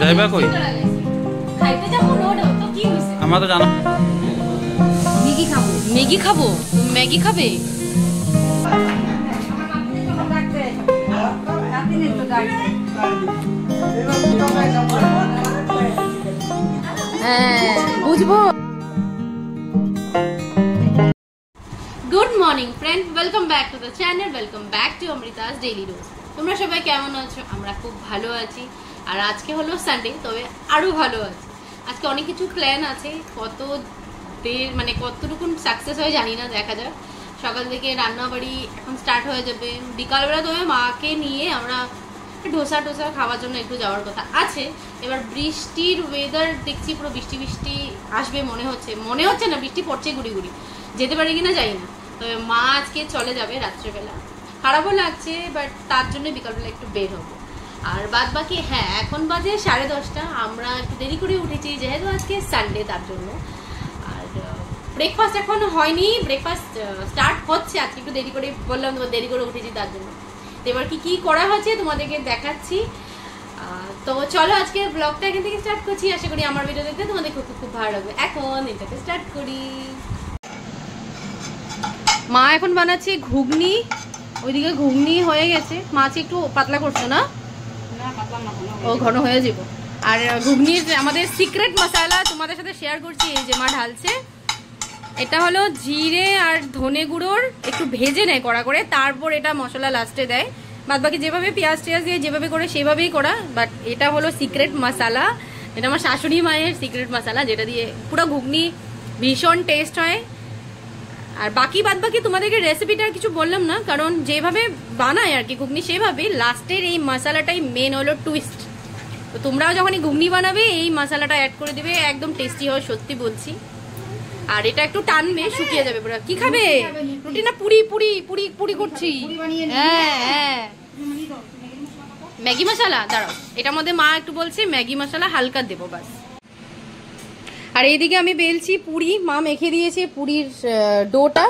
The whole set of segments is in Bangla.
যাইবা কই? খাইতে যাবো রোড তো কি হইছে? আমরা তো জানা ম্যাগি খাবো। ম্যাগি খাবো? ম্যাগি খাবে? হ্যাঁ বুঝবো। Good morning friend, welcome back to the channel, welcome back to Amrita's daily dose. তোমরা সবাই কেমন আছো? আমরা খুব ভালো আছি। আর আজকে হলো সানডে, তবে আরো ভালো আছে। আজকে অনেক কিছু প্ল্যান আছে, কতটুকুন সাকসেস হয় জানি না, দেখা যাক। সকাল থেকে রান্না বাড়ি এখন স্টার্ট হয়ে যাবে। বিকালবেলা তবে মাকে নিয়ে আমরা ডোসা খাওয়ার জন্য একটু যাওয়ার কথা আছে। এবার বৃষ্টির ওয়েদার দেখছি, পুরো বৃষ্টি আসবে মনে হচ্ছে না, বৃষ্টি পড়ছে গুড়ি গুড়ি। যেতে পারি কিনা জানি না, তবে মা আজকে চলে যাবে রাত্রেবেলা। খারাপও লাগছে, বাট তার জন্য বিকালবেলা একটু বের হবো। আর বাদ বাকি হ্যাঁ, এখন বাজে 10:30। আমরা একটু দেরি করে উঠেছি যেহেতু আজকে সানডে, তার জন্য। আর ব্রেকফাস্ট এখন হয়নি, ব্রেকফাস্ট স্টার্ট হচ্ছে। আজকে একটু দেরি করে বললাম, দেরি করে উঠেছি তার জন্য। এবার কি করা হয়েছে তোমাদেরকে দেখাচ্ছি। তো চলো আজকে ব্লগটা এখান থেকে স্টার্ট করছি। আশা করি আমার ভিডিও দেখতে তোমাদের খুব ভালো লাগবে। এখন এটাকে স্টার্ট করি। মা এখন বানাচ্ছে ঘুগনি, ওইদিকে ঘুগনি হয়ে গেছে। মাছ একটু পাতলা করছো না? ও ঘন হয়ে যাব। আর ঘুগনির আমাদের সিক্রেট মশলা তোমাদের সাথে শেয়ার করছি। এই যে মা ঢালছে, এটা হলো জিরে আর ধনে গুঁড়োর একটু ভেজে নেয় কড়া করে, তারপর এটা মশলা লাস্টে দেয়। বাদ বাকি যেভাবে পেঁয়াজ দিয়ে যেভাবে করে সেভাবেই করা, বাট এটা হলো সিক্রেট মশলা। এটা আমার শাশুড়ি মায়ের সিক্রেট মশলা, যেটা দিয়ে পুরো ঘুগনি ভীষণ টেস্ট হয়। আর বাদ বাকি তোমাদেরকে রেসিপিটা কিছু বললাম না, কারণ যেভাবে বানায় আর কি ঘুগনি, সেভাবে লাস্টের এই মশলাটাই মেন হলো টুইস্ট। তো তোমরাও যখন এই ঘুগনি বানাবে এই মশলাটা অ্যাড করে দেবে, একদম টেস্টি হয়, সত্যি বলছি। আর এটা একটু টানবে, শুকিয়ে যাবে পুরো। কি খাবে? রুটি না পুরি? পুরি করছি। হ্যাঁ, ম্যাগি মশলা দাঁড়াও, এটার মধ্যে মা একটু বলছে ম্যাগি মশলা হালকা দেবো বাস। আর এইদিকে আমি বেলছি পুরি, মা মেখে দিয়েছে পুরির ডোটা।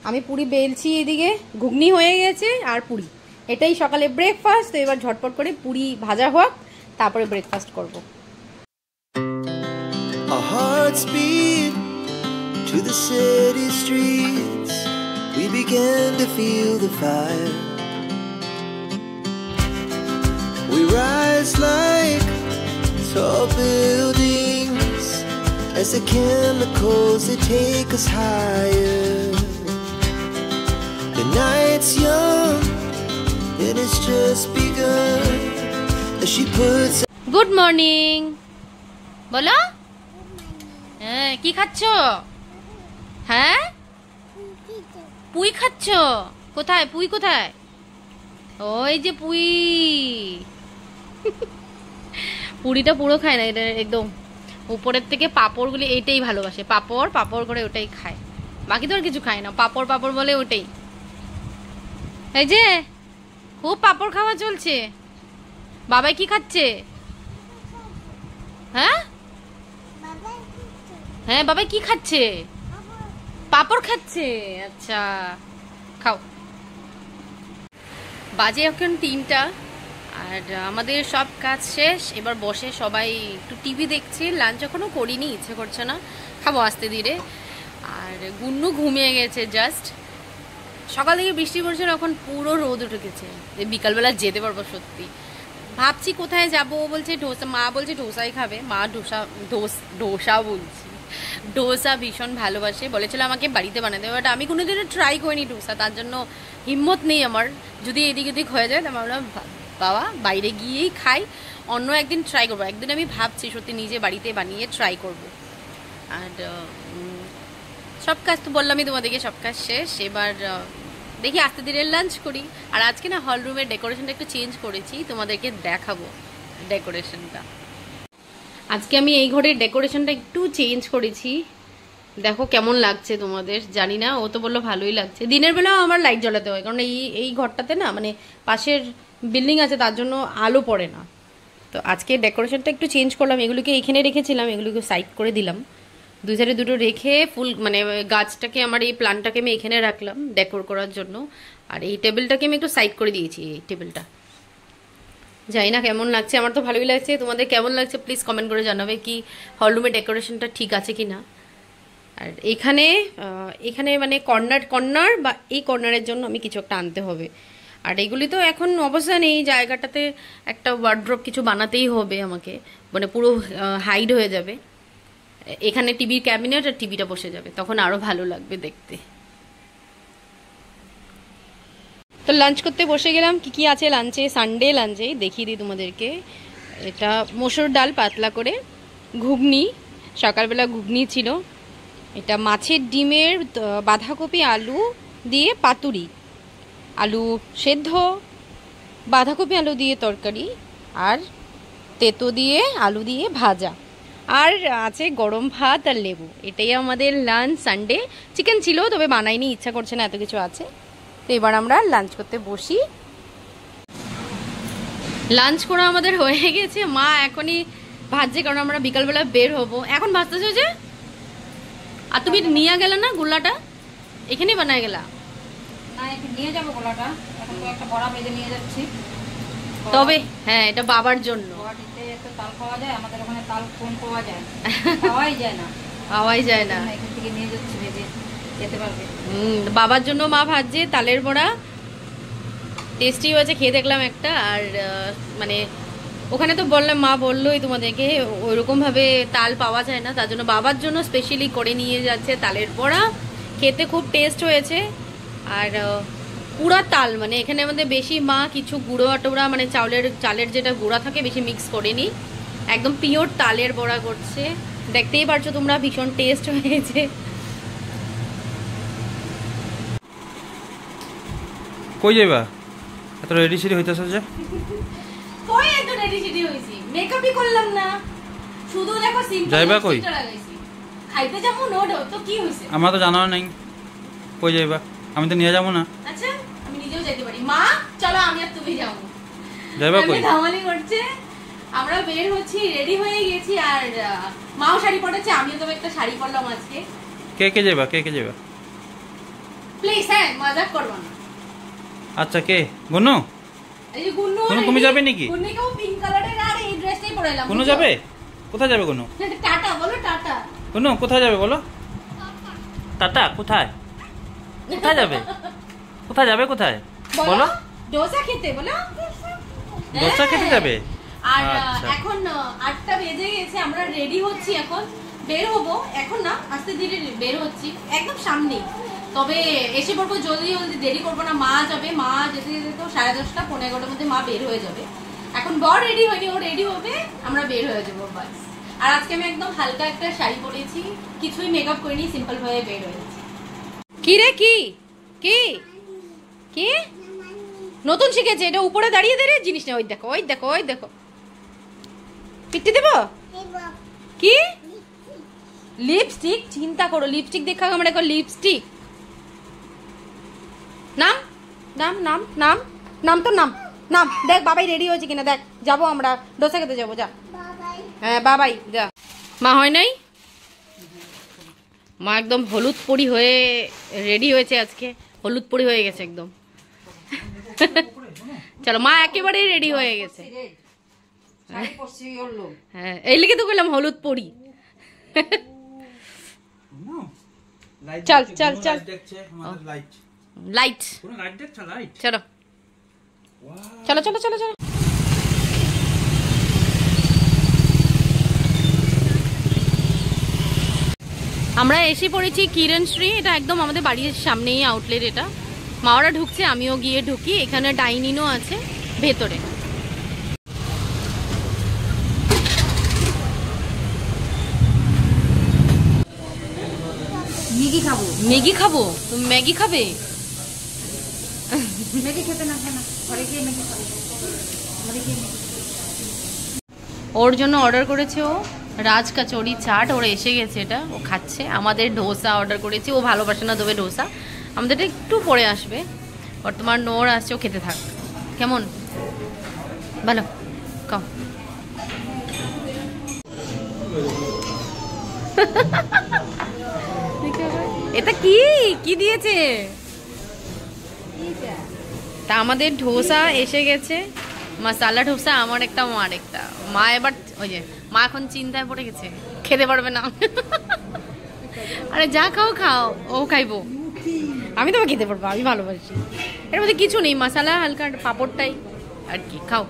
আমি পুরি বেলছি, এদিকে ঘুগনি হয়ে গেছে আর পুরি। এটাই সকালে ব্রেকফাস্ট। তো এবার ঝটপট করে পুরি ভাজা হোক, তারপরে ব্রেকফাস্ট করবো। To the city streets, we began to feel the fire. We rise like tall buildings as the chemicals they take us higher. The night's young and it's just begun as she puts. Good morning. বলো, হ্যাঁ কি খাচ্ছো? হ্যাঁ পুই খাচ্ছ? কোথায় পুই? কোথায়? ওই যে পুই। পুরিটা পুরো খায় না, এটা একদম উপরের থেকে পাপড়গুলি এইটাই ভালোবাসে। পাপড় করে ওটাই খায়, বাকি তো আর কিছু খায় না। পাপড় বলে ওটাই। এই যে খুব পাপড় খাওয়া চলছে। বাবাই কি খাচ্ছে? হ্যাঁ হ্যাঁ, বাবাই কি খাচ্ছে? পাপড় খাচ্ছে। আচ্ছা খাও। বাজে এখন 3টা, আর আমাদের সব কাজ শেষ। এবার বসে সবাই একটু টিভি দেখছে। লাঞ্চ এখনো করিনি, ইচ্ছে করছে না, খাবো আস্তে ধীরে। আর গুন্নু ঘুমিয়ে গেছে জাস্ট। সকাল থেকে বৃষ্টি পড়ছে, এখন পুরো রোদ উঠে গেছে। বিকালবেলা যেতে পারবো সত্যি। ভাবছি কোথায় যাবো, বলছে ডোসা। মা বলছে ডোসাই খাবে। মা ডোসা বলছি, ডোসা ভীষণ ভালোবাসে, বলেছিল আমাকে বাড়িতে বানাতে। বাট আমি কোনোদিনও ট্রাই করিনি ডোসা, তার জন্য হিম্মত নেই আমার। যদি এদিক ওদিক হয়ে যায়, তাহলে আমরা বাবা বাইরে গিয়েই খাই। অন্য একদিন ট্রাই করবো। একদিন আমি ভাবছি সত্যি নিজে বাড়িতে বানিয়ে ট্রাই করব। আর সব কাজ তো বললামই তোমাদেরকে, সব কাজ শেষ। এবার দেখি আস্তে ধীরে লাঞ্চ করি। আর আজকে না হল রুমের ডেকোরেশনটা একটু চেঞ্জ করেছি, তোমাদেরকে দেখাবো ডেকোরেশনটা। আজকে আমি এই ঘরের ডেকোরেশনটা একটু চেঞ্জ করেছি, দেখো কেমন লাগছে তোমাদের। জানি না, ও তো বললো ভালোই লাগছে। দিনের বেলাও আমার লাইট জ্বালাতে হয়, কারণ এই ঘরটাতে না মানে পাশের বিল্ডিং আছে, তার জন্য আলো পড়ে না। তো আজকে ডেকোরেশনটা একটু চেঞ্জ করলাম। এগুলোকে এখানে রেখেছিলাম, এগুলোকে সাইড করে দিলাম। দুই সাইডে দুটো রেখে ফুল মানে গাছটাকে, আমার এই প্লান্টটাকে আমি এখানে রাখলাম ডেকোর করার জন্য। আর এই টেবিলটাকে আমি একটু সাইড করে দিয়েছি, এই টেবিলটা। জানি না কেমন লাগছে, আমার তো ভালোই লাগছে। তোমাদের কেমন লাগছে প্লিজ কমেন্ট করে জানাবে, কি হলরুমের ডেকোরেশনটা ঠিক আছে কি না। আর এখানে এখানে মানে কর্নার বা এই কর্নারের জন্য আমি কিছু একটা আনতে হবে। আর এগুলি তো এখন অবস্থা নেই, জায়গাটাতে একটা ওয়ার্ড্রপ কিছু বানাতেই হবে আমাকে, মানে পুরো হাইড হয়ে যাবে। এখানে টিভির ক্যাবিনেট আর টিভিটা বসে যাবে, তখন আরো ভালো লাগবে দেখতে। তো লাঞ্চ করতে বসে গেলাম। কি কি আছে লাঞ্চে, সানডে লাঞ্চে দেখিয়ে দিই তোমাদেরকে। এটা মসুর ডাল পাতলা করে, ঘুগনি, সকালবেলা ঘুগনি ছিল। এটা মাছের ডিমের বাঁধাকপি আলু দিয়ে পাতুরি, আলু সেদ্ধ, বাঁধাকপি আলু দিয়ে তরকারি, আর তেতো দিয়ে আলু দিয়ে ভাজা, আর আছে গরম ভাত আর লেবু। এটাই আমাদের লাঞ্চ সানডে। চিকেন ছিল তবে বানাইনি, ইচ্ছা করছে না, এত কিছু আছে। তো এবার আমরা লাঞ্চ করতে বসি। লাঞ্চ করা আমাদের হয়ে গেছে। মা এখনই ভাজছে, কারণ আমরা বিকালবেলা বের হব। এখন ভাজতেছে যে, আর তুমি নিয়ে গেলে না গোলাটা, এখানেই বানায় গেলা? না, এখন নিয়ে যাবো গোলাটা, এখন তো একটা বড়া ভেজে নিয়ে যাচ্ছি। তবে হ্যাঁ, এটা বাবার জন্য। বড়াটিতে এত তাল পাওয়া যায়, আমাদের ওখানে তাল কম পাওয়া যায়, পাওয়াই যায় না, পাওয়াই যায় না। এখান থেকে নিয়ে যাচ্ছি, ভেজে যেতে পারবে। বাবার জন্য মা ভাজছে তালের বড়া, টেস্টি হয়েছে, খেয়ে দেখলাম একটা। আর মানে ওখানে তো বললাম, মা বললোই তোমাদেরকে ওইরকমভাবে তাল পাওয়া যায় না, তার জন্য বাবার জন্য স্পেশালি করে নিয়ে যাচ্ছে তালের বড়া। খেতে খুব টেস্ট হয়েছে। আর পুরা তাল, মানে এখানে আমাদের বেশি মা কিছু গুঁড়ো আটোড়া, মানে চালের যেটা গুঁড়া থাকে বেশি মিক্স করেনি, একদম পিওর তালের বড়া করছে। দেখতেই পারছো তোমরা, ভীষণ টেস্ট হয়েছে। কই যাইবা? এত রেডি সিডি হইতেছ যে? কই এত রেডি সিডি হইছি? মেকআপই করলাম না, শুধু দেখো সিম্পল যাইবা কই? লাগাইছি। খাইতে যাবো নোড, তো কি হইছে? আমার তো জানাও নাই। কই যাইবা? আমি তো নিয়ে যাবো না। আচ্ছা, আমি নিজেও যেতে পারি। মা চলো, আমি আর তুমি যাবো। যাইবা কই? ধামালি করছে। আমরা বের হচ্ছি, রেডি হয়ে গেছি। আর মাও শাড়ি পরেছে, আমিও তো একটা শাড়ি পরলাম আজকে। কে কে যাইবা? কে কে যাইবা? প্লিজ, হ্যাঁ, মজাক করবো না। আচ্ছা, কে? গুনু? এই যে গুন্নু, গুনু তুমি যাবে নাকি? গুন্নুকেও পিঙ্ক কালারের আর এই ড্রেসটাই পরাইলাম। গুনু যাবে? কোথায় যাবে গুনু? টাটা বলো, টাটা। গুনু কোথায় যাবে বলো? টাটা কোথায়? কোথায় যাবে? কোথায় যাবে? কোথায় বলো? ডোসা খেতে বলো। দোসা খেতে যাবে? আর আচ্ছা। এখন 8টা বেজে গেছে, আমরা রেডি হচ্ছি, এখন বের হবো। এখন না, আস্তে ধীরে বের হচ্ছি, একদম সামনেই। তবে এসে পড়বো জলদি জলদি, দেরি করবো না। মা যাবে, মা যেতে যেতে তো 10:30 পৌনে 11টার মধ্যে মা বের হয়ে যাবে। এখন বর রেডি হয়নি, ও রেডি হবে, আমরা বের হয়ে যাবো বাস। আর আজকে আমি একদম হালকা একটা শাড়ি পরেছি, কিছুই মেকআপ করিনি, সিম্পল ভাবে বের হয়েছি। কি রে, কি কি কি নতুন শিখেছে? এটা উপরে দাঁড়িয়ে দাঁড়িয়ে জিনিস না। ওই দেখো, ওই দেখো, ওই দেখো। পিটি দেবো? কি লিপস্টিক? চিন্তা করো, লিপস্টিক দেখা আমরা এখন লিপস্টিক। নাম নাম নাম নাম নাম তো নাম নাম। দেখ বাবাই রেডি হয়েছে কিনা, দেখ। যাবো আমরা ডোসা খেতে যাবো, যা। হ্যাঁ বাবাই, যা। মা হয় নাই? মা একদম হলুদ পরি হয়ে রেডি হয়েছে আজকে, হলুদ পরি হয়ে গেছে একদম। চলো, মা একেবারে রেডি হয়ে গেছে। হ্যাঁ, এই লিখে তো বললাম হলুদ পরি। চল চল চল, লাইট চলো চলো চলো চলো চলো। আমরা এসে পড়েছি কিরণশ্রী। এটা একদম আমাদের বাড়ির সামনেই আউটলেট। এটা মাওরা ঢুকছে, আমিও গিয়ে ঢুকি। এখানে ডাইনিংও আছে ভেতরে। ম্যাগি খাবো। ম্যাগি খাবো? তুমি ম্যাগি খাবে? ম্যাগি খেতে না, ঘরে গিয়ে ম্যাগি খাবো। ওর জন্য অর্ডার করেছে ও রাজ কচৌরি চাট, ওর এসে গেছে, এটা ও খাচ্ছে। আমাদের ডোসা অর্ডার করেছি, ও ভালোবাসে না তবে ডোসা, আমাদের একটু পরে আসবে। বর্তমান নোর আসছে, ও খেতে থাক। কেমন ভালো কম? এটা কি কি দিয়েছে? তা আমাদের ডোসা এসে গেছে, মশালা ঢোসা আমার একটা, মার একটা। মা এবার ওই যে মা এখন চিন্তায় পড়ে গেছে, খেতে পারবে না। আরে যা খাও খাও, ও খাইবো, আমি তো খেতে পারবো, আমি ভালোবাসি। এর মধ্যে কিছু নেই, মশালা হালকা পাপড়টাই আর কি। খাও,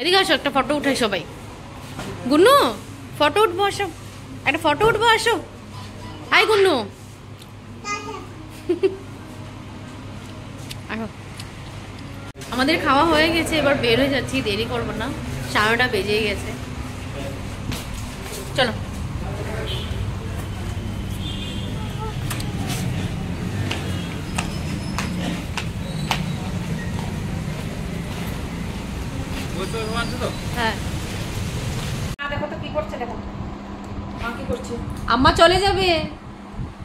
এদিকে আসো, একটা ফটো উঠাই সবাই। গুন্নু ফটো উঠবো, আসো একটা ফটো উঠবো, আসো। হাই গুন্নু, আসো। আমাদের খাওয়া হয়ে গেছে, এবার বের হয়ে যাচ্ছি, দেরি করবো না, 9:30 বেজেই গেছে। চলো। হ্যাঁ, দেখো তো কি করছে, দেখো মা কি করছে। আম্মা চলে যাবে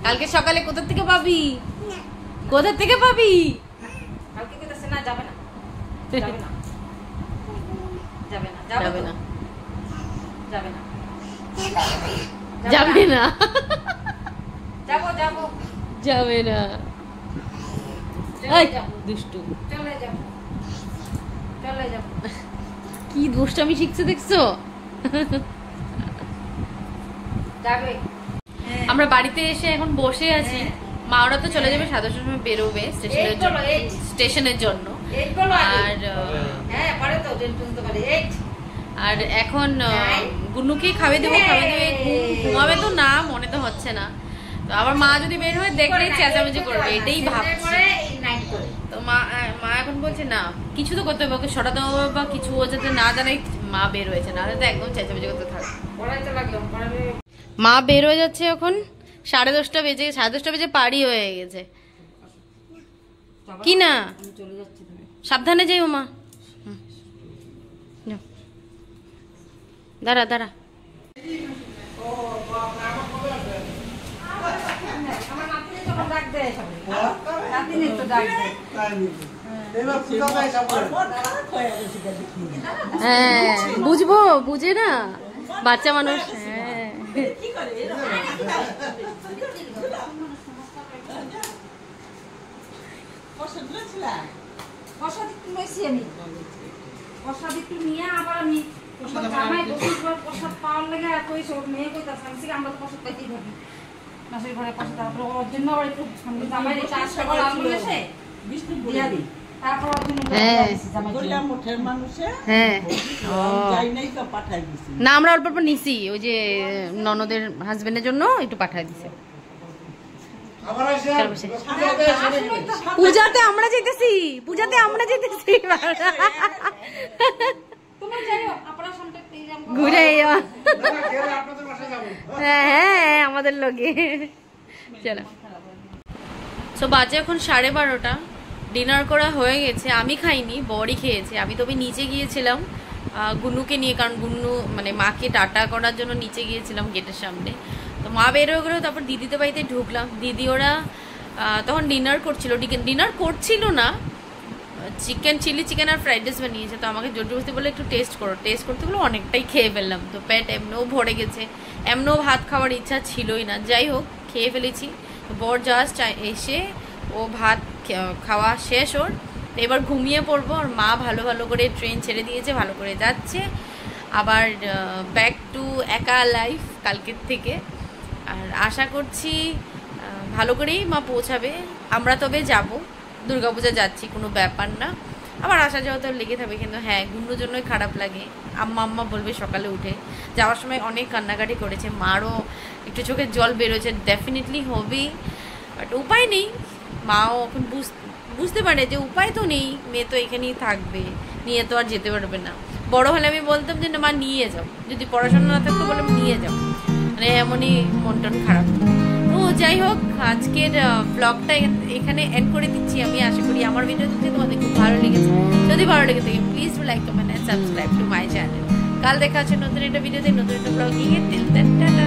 কালকে সকালে। কোথা থেকে পাবি, কোথা থেকে পাবি? কালকে কইতাছে না, যাবে না, যাবে না, যাবে না, যাবে না, যাবে না, যাবে না, যাবো যাবো, যাবে না। চলে যাবো, দুষ্টু, চলে যাবো, চলে যাবো। কি দুষ্টামি শিখছে দেখছো? যাবে। আমরা বাড়িতে এসে এখন বসে আছি। মা ওরা তো চলে যাবে, 7টার সময় বেরোবে স্টেশনের জন্য। আর হ্যাঁ পারে তো, শুনতে পারে। আর এখন গুন্নুকে খাবে দেবো, খাবে দেবে, ঘুমাবে তো না, মনে তো হচ্ছে না। তো আবার মা যদি বের হয় দেখলে চেঁচামেচি করবে, এটাই ভাবছি। তো মা এখন বলছে না, কিছু তো করতে হবে, ওকে সরাতে হবে, বা কিছু ও যাতে না জানে মা বের হয়েছে, না তো একদম চেঁচামেচি করতে থাকবে। মা বের হয়ে যাচ্ছে এখন, 10:30 বেজে, 10:30 বেজে পারি হয়ে গেছে কি না? সাবধানে যাইও মা। দাঁড়া দাঁড়া, হ্যাঁ বুঝবো, বুঝে না বাচ্চা মানুষ। হ্যাঁ প্রসাদ একটু লইছি আমি, প্রসাদ একটু নিয়ে আবার আমি জামাই বসিবার প্রসাদ পাওয়ার লেগে এত সব মেয়ে কইতাছে, আমি আমরা তো প্রসাদ পাইতেই থাকি মাসের ঘরে প্রসাদ। তারপরে ওর জন্য আবার একটু জামাই চাষ সকাল আলু এসে দিয়া দিই, তারপর ওর জন্য না আমরা অল্প অল্প নিছি, ওই যে ননদের হাজবেন্ডের জন্য একটু পাঠাই দিছে। পূজাতে আমরা যেতেছি, পূজাতে আমরা যেতেছি, ঘুরে হ্যাঁ আমাদের লোকে। চলো, সো বাজে এখন 12:30, ডিনার করা হয়ে গেছে। আমি খাইনি, বড়ই খেয়েছে। আমি তবে নিচে গিয়েছিলাম গুন্নুকে নিয়ে, কারণ গুন্নু মানে মাকে টাটা করার জন্য নিচে গিয়েছিলাম গেটের সামনে। তো মা বের হয়ে গেলো, তারপর দিদিদের বাড়িতে ঢুকলাম। দিদি ওরা তখন ডিনার করছিল, ডিনার করছিল না, চিলি চিকেন আর ফ্রাইড রাইস বানিয়েছে। তো আমাকে জোর জবরদস্তি বলে একটু টেস্ট করো, টেস্ট করতে গেলো অনেকটাই খেয়ে ফেললাম। তো পেট এমনিও ভরে গেছে, এমনিও ভাত খাওয়ার ইচ্ছা ছিলই না। যাই হোক খেয়ে ফেলেছি। বর জাস্ট এসে ও ভাত খাওয়া শেষ ওর, এবার ঘুমিয়ে পড়বো। আর মা ভালো ভালো করে ট্রেন ছেড়ে দিয়েছে, ভালো করে যাচ্ছে আবার ব্যাক টু একা লাইফ কালকের থেকে। আর আশা করছি ভালো করেই মা পৌঁছাবে। আমরা তবে যাব, দুর্গাপূজা যাচ্ছি, কোনো ব্যাপার না। আবার আসা যাওয়া তো লেগে থাকবে, কিন্তু হ্যাঁ গুন্নুর জন্যই খারাপ লাগে। আম্মা বলবে সকালে উঠে যাওয়ার সময় অনেক কান্নাকাটি করেছে, মারও একটু চোখের জল বেরোচ্ছে, ডেফিনেটলি হবেই, বাট উপায় নেই। মাও এখন বুঝতে পারে যে উপায় তো নেই, মেয়ে তো এখানেই থাকবে, নিয়ে তো আর যেতে পারবে না। বড় হলে আমি বলতাম যে না মা নিয়ে যাও, যদি পড়াশোনা না থাকতো বললাম নিয়ে যাও, মানে এমনই মন টন খারাপ। তো যাই হোক আজকের ব্লগটা এখানে এন্ড করে দিচ্ছি। আমি আশা করি আমার ভিডিও যদি তোমাদের খুব ভালো লেগেছে। যদি ভালো লেগে থাকে please like comment and subscribe to my channel. কাল দেখা হচ্ছে নতুন একটা ভিডিওতে, নতুন একটা ব্লগিংয়ে। Till then tata.